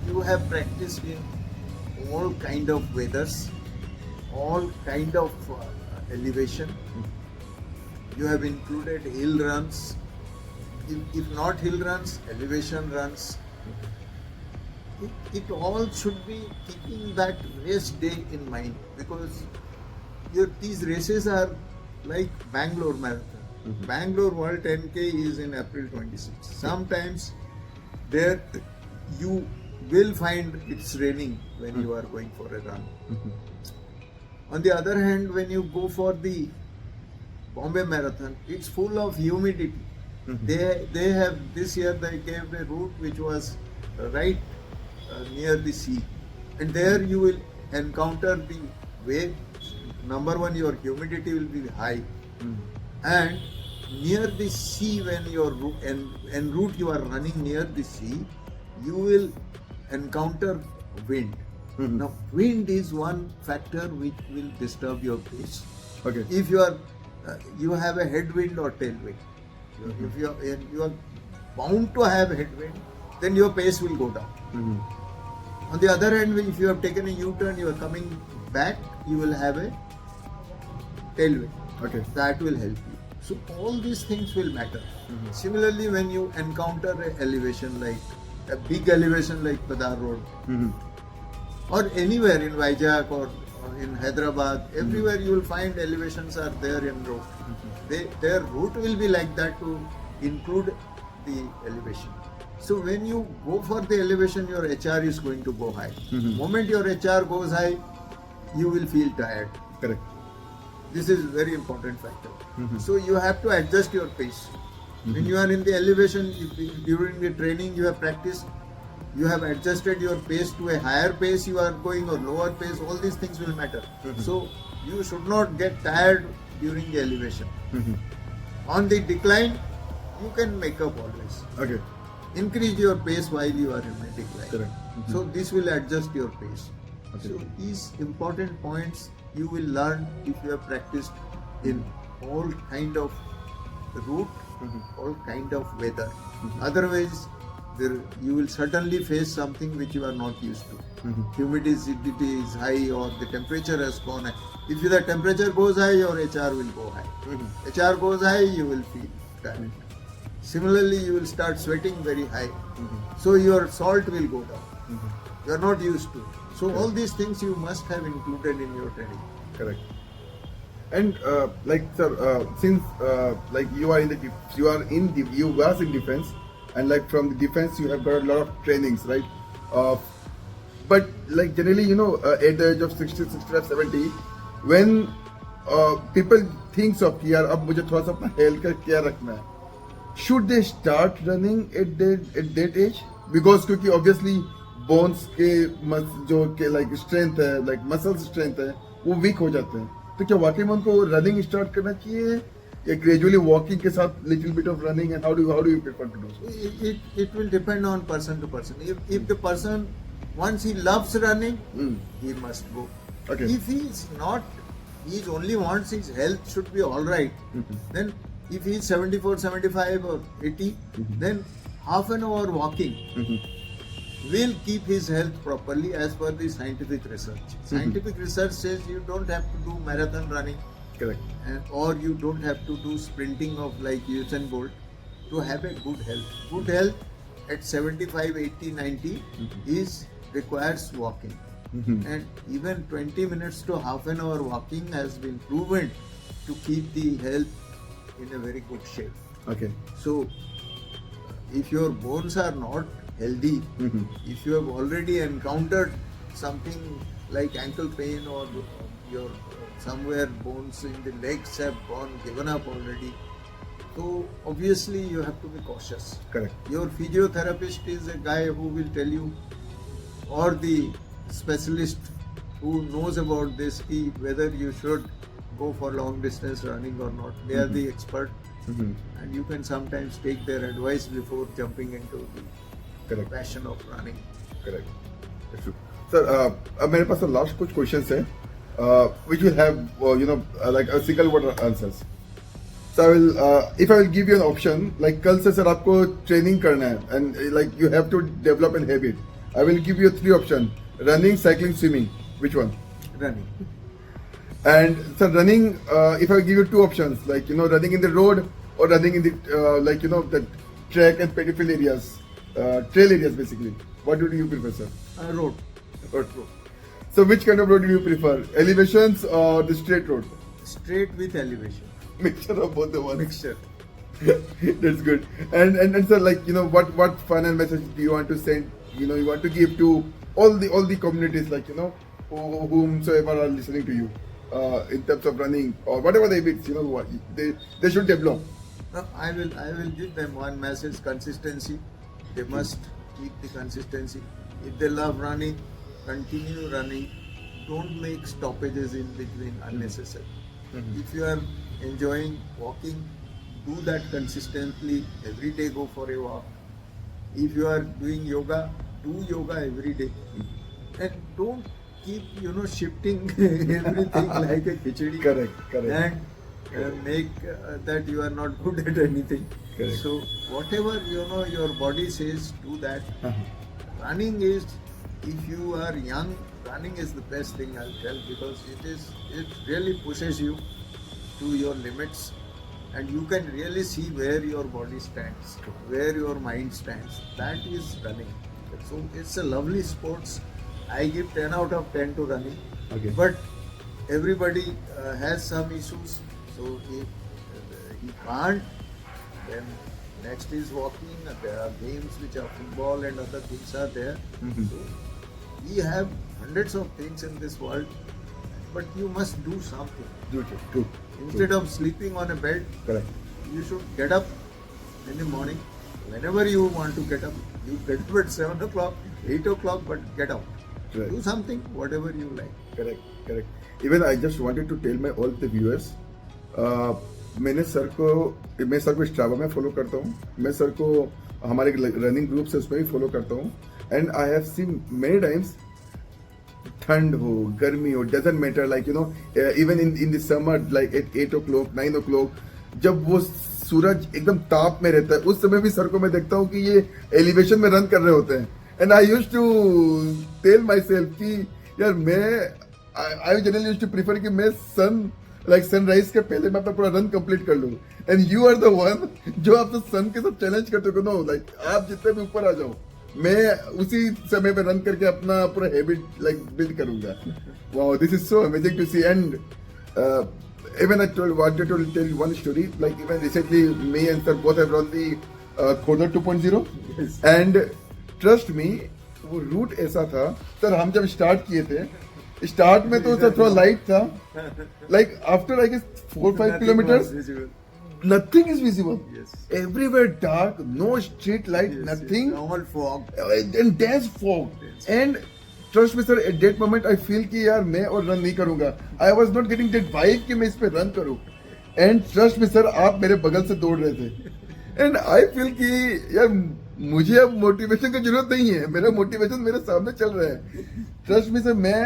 Speaker 3: you have practiced in all kind of weathers, all kind of elevation. You have included hill runs, if not hill runs, elevation runs. It all should be keeping that race day in mind because these races are like Bangalore Marathon. Bangalore World 10K is in April 26. Sometimes there you will find it's raining when you are going for a run. On the other hand, when you go for the Bombay Marathon, it's full of humidity. They have this year they gave a route which was right near the sea, and there you will encounter the wave. Number one, your humidity will be high, And near the sea, when your en route you are running near the sea, you will encounter wind. Now, wind is one factor which will disturb your pace.
Speaker 1: Okay.
Speaker 3: If you are you have a headwind or tailwind, if you are bound to have headwind, then your pace will go down. On the other hand, if you have taken a U-turn, you are coming back, you will have a tailwind.
Speaker 1: Okay.
Speaker 3: That will help you. So all these things will matter. Similarly, when you encounter a elevation like a big elevation like Padar Road, or anywhere in Vizag or in Hyderabad, everywhere you will find elevations are there in road. Their route will be like that to include the elevation. So when you go for the elevation, your HR is going to go high. Moment your HR goes high, you will feel tired.
Speaker 1: Correct.
Speaker 3: This is very important factor. So you have to adjust your pace. When you are in the elevation, during the training you have practiced, you have adjusted your pace to a higher pace you are going or lower pace, all these things will matter. So you should not get tired during the elevation. On the decline, you can make up always.
Speaker 1: Okay.
Speaker 3: Increase your pace while you are in a decline.
Speaker 1: Correct.
Speaker 3: So this will adjust your pace.
Speaker 1: Okay.
Speaker 3: So these important points you will learn if you have practiced in all kind of route, all kind of weather. Otherwise, you will certainly face something which you are not used to. Humidity is high or the temperature has gone high. If the temperature goes high, your HR will go high. HR goes high, you will feel tired. Similarly, you will start sweating very high. So your salt will go down. You are not used to. So all these things you must have included in your training.
Speaker 1: Correct. And like sir, since like you was in defense, and like from the defense you have got a lot of trainings, right? But like generally, at the age of 60, 65, 70, when people thinks of कि यार अब मुझे थोड़ा सा अपना health का care रखना है, should they start running at that age? Because क्योंकि obviously bones के जो के like strength है, like muscle strength है, वो weak हो जाते हैं. तो क्या वाकई में उनको रनिंग स्टार्ट करना चाहिए या ग्रेजुअली वॉकिंग के साथ little bit of running, and how do you prefer to do?
Speaker 3: It will depend on person to person. If the person once he loves running, he must go.
Speaker 1: Okay.
Speaker 3: If he is not, he only wants his health should be all right. Then if he is 74, 75 or 80, then half an hour walking will keep his health properly as per the scientific research. Scientific research says you don't have to do marathon running.
Speaker 1: Correct.
Speaker 3: Or you don't have to do sprinting of like Usain Bolt to have a good health. Good health at 75, 80, 90 is requires walking. And even 20 minutes to half an hour walking has been proven to keep the health in a very good shape.
Speaker 1: Okay.
Speaker 3: So if your bones are not healthy, if you have already encountered something like ankle pain or your somewhere bones in the legs have given up already, so obviously you have to be cautious.
Speaker 1: Correct.
Speaker 3: Your physiotherapist is a guy who will tell you, or the specialist who knows about this, whether you should go for long distance running or not. They are the expert, and you can sometimes take their advice before jumping into the
Speaker 1: Correct.
Speaker 3: passion of running.
Speaker 1: Correct. That's true. Sir, अब मेरे पास last कुछ questions हैं, which will have like a single word answers. So I will, if I will give you an option, like कल से sir आपको training करना है, and like you have to develop an habit. I will give you 3 options: running, cycling, swimming. Which one?
Speaker 3: Running.
Speaker 1: And sir, running, if I give you 2 options, like running in the road or running in the the track and peripheral areas, trail areas basically, what do you prefer, sir?
Speaker 3: Road.
Speaker 1: Road. So which kind of road do you prefer? Elevations or the straight road?
Speaker 3: Straight with elevation.
Speaker 1: Mixture of both the ones.
Speaker 3: Mixture.
Speaker 1: That's good. And sir, like what final message do you want to send? You want to give to all the communities, like whomsoever are listening to you, in terms of running or whatever the habits what they should develop.
Speaker 3: No, I will give them one message: consistency. They must keep the consistency. If they love running, continue running. Don't make stoppages in between unnecessary. If you are enjoying walking, do that consistently. Every day go for a walk. If you are doing yoga, do yoga every day. And don't keep, shifting everything like a khichdi.
Speaker 1: Correct.
Speaker 3: And make that you are not good at anything.
Speaker 1: Correct.
Speaker 3: So whatever your body says, do that. Running is, if you are young, running is the best thing I'll tell, because it really pushes you to your limits, and you can really see where your body stands, where your mind stands. That is running. So it's a lovely sports. I give 10 out of 10 to running.
Speaker 1: Okay.
Speaker 3: But everybody has some issues. So if he can't, then next is walking. There are games which are football and other things are there. So we have hundreds of things in this world, but you must do something.
Speaker 1: True.
Speaker 3: Instead of sleeping on a bed,
Speaker 1: Correct.
Speaker 3: you should get up in the morning. Whenever you want to get up, you get up at 7 o'clock, 8 o'clock, but get up.
Speaker 1: Right.
Speaker 3: Do something, whatever you like.
Speaker 1: Correct. Even I just wanted to tell my all the viewers, मैं sir को Strava में follow करता हूँ, मैं sir को हमारे running group से उसमें भी फॉलो करता हूँ, and I have seen many times, ठंड हो गर्मी हो, doesn't matter, like even in the summer, like at 8 o'clock 9 o'clock, जब वो सूरज एकदम ताप में रहता है, उस समय भी सर को मैं देखता हूँ कि ये एलिवेशन में रन कर रहे होते हैं, and I used to tell myself कि यार I generally used to prefer कि मैं सनराइज के पहले मैं अपना पूरा रन कंप्लीट कर लूँ, and you are the one जो आप तो सन के साथ चैलेंज करते हो, नो लाइक आप जितने भी ऊपर आ जाओ, मैं उसी समय पे रन करके अपना पूरा हैबिट लाइक बिल्ड करूंगा. Wow, this is so amazing to see. And even I wanted to tell one story, like even recently me and sir both have run the Khodar 2.0.
Speaker 3: Yes.
Speaker 1: And trust me, वो root ऐसा था sir, हम जब start किए थे, start में तो sir थोड़ा लाइट था, like after I guess 4-5 kilometers nothing is visible.
Speaker 3: Yes.
Speaker 1: Everywhere dark, no street light,
Speaker 3: Yes,
Speaker 1: nothing.
Speaker 3: Normal fog.
Speaker 1: And dense fog. And trust me sir, at that moment I feel कि यार मैं और run नहीं करूंगा. I was not getting that vibe कि मैं इस पे रन करूं. And trust me sir, आप मेरे बगल से दौड़ रहे थे. And I feel कि यार मुझे अब मोटिवेशन की जरूरत नहीं है, मेरा मोटिवेशन मेरे सामने चल रहा है. Trust me sir, मैं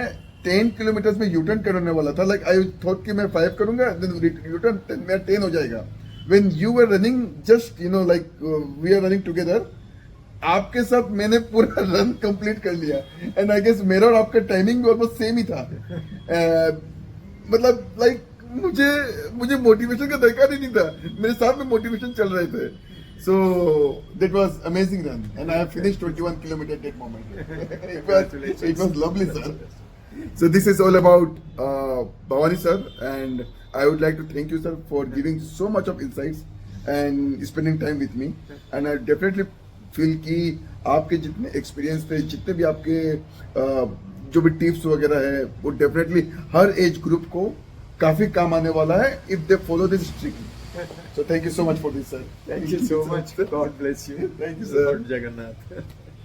Speaker 1: 10 kilometers में यूटर्न करने वाला था. Like I thought कि मैं 5 करूंगा, then यूटर्न मेरा 10 हो जाएगा. When you were running, just like we are running together, आपके साथ मैंने पूरा रन कंप्लीट कर लिया, एंड आई गेस मेरा और आपका टाइमिंग भी ऑलमोस्ट सेम ही था. मतलब लाइक मुझे मोटिवेशन का दरकार ही नहीं था, मेरे साथ में मोटिवेशन चल रहे थे. So that was amazing run, and I have finished 21 kilometers at that moment. It was lovely, sir. So this is all about Bhavani sir, and I would like to thank you sir for giving so much of insights and spending time with me. And I definitely feel कि आपके जितने experience थे, जितने भी आपके जो भी tips वगैरह है, वो डेफिनेटली हर एज ग्रुप को काफी काम आने वाला है if they follow this strictly. So thank you so much for this sir.
Speaker 3: Thank you so much. God bless you.
Speaker 1: Thank you sir.
Speaker 3: Lord Jagannath.